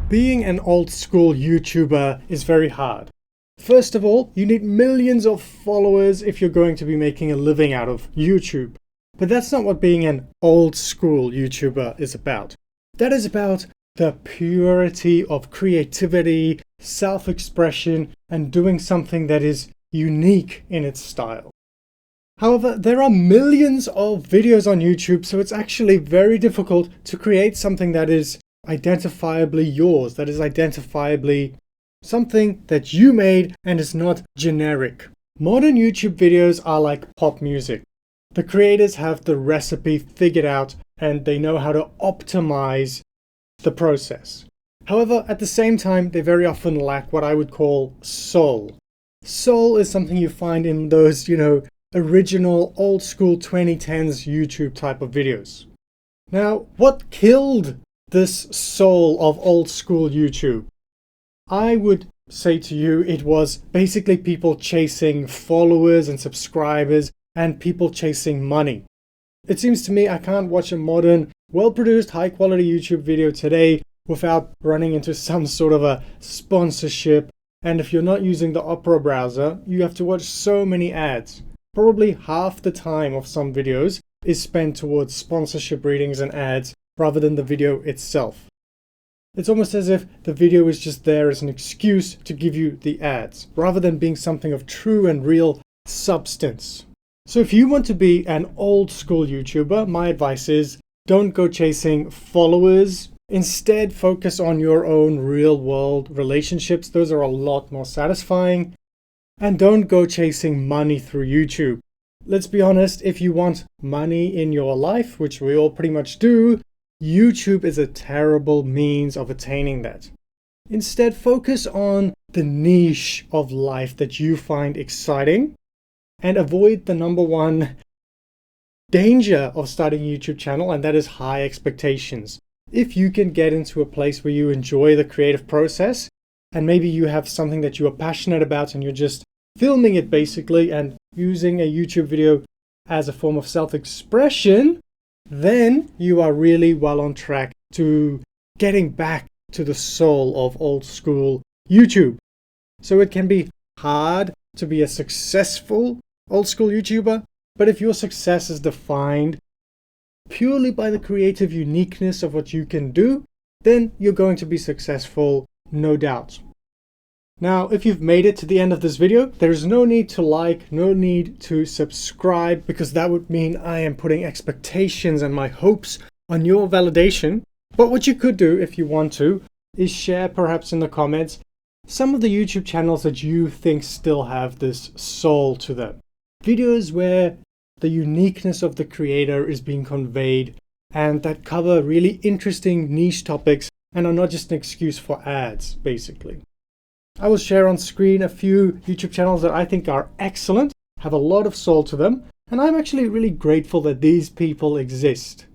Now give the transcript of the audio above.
Being an old school YouTuber is very hard. First of all, you need millions of followers if you're going to be making a living out of YouTube. But that's not what being an old school YouTuber is about. That is about the purity of creativity, self-expression, and doing something that is unique in its style. However, there are millions of videos on YouTube, so it's actually very difficult to create something that is identifiably yours, that is identifiably something that you made and is not generic. Modern YouTube videos are like pop music. The creators have the recipe figured out and they know how to optimize the process. However, at the same time, they very often lack what I would call soul. Soul is something you find in those, original old school 2010s YouTube type of videos. Now, what killed this soul of old school YouTube? I would say to you it was basically people chasing followers and subscribers and people chasing money. It seems to me I can't watch a modern, well-produced, high-quality YouTube video today without running into some sort of a sponsorship. And if you're not using the Opera browser, you have to watch so many ads. Probably half the time of some videos is spent towards sponsorship readings and ads rather than the video itself. It's almost as if the video is just there as an excuse to give you the ads, rather than being something of true and real substance. So if you want to be an old school YouTuber, my advice is don't go chasing followers. Instead, focus on your own real world relationships. Those are a lot more satisfying. And don't go chasing money through YouTube. Let's be honest, if you want money in your life, which we all pretty much do, YouTube is a terrible means of attaining that. Instead, focus on the niche of life that you find exciting and avoid the number one danger of starting a YouTube channel, and that is high expectations. If you can get into a place where you enjoy the creative process and maybe you have something that you are passionate about and you're just filming it basically and using a YouTube video as a form of self-expression, then you are really well on track to getting back to the soul of old school YouTube. So it can be hard to be a successful old school YouTuber, but if your success is defined purely by the creative uniqueness of what you can do, then you're going to be successful, no doubt. Now, if you've made it to the end of this video, there is no need to like, no need to subscribe, because that would mean I am putting expectations and my hopes on your validation. But what you could do if you want to is share perhaps in the comments some of the YouTube channels that you think still have this soul to them. Videos where the uniqueness of the creator is being conveyed and that cover really interesting niche topics and are not just an excuse for ads, basically. I will share on screen a few YouTube channels that I think are excellent, have a lot of soul to them, and I'm actually really grateful that these people exist.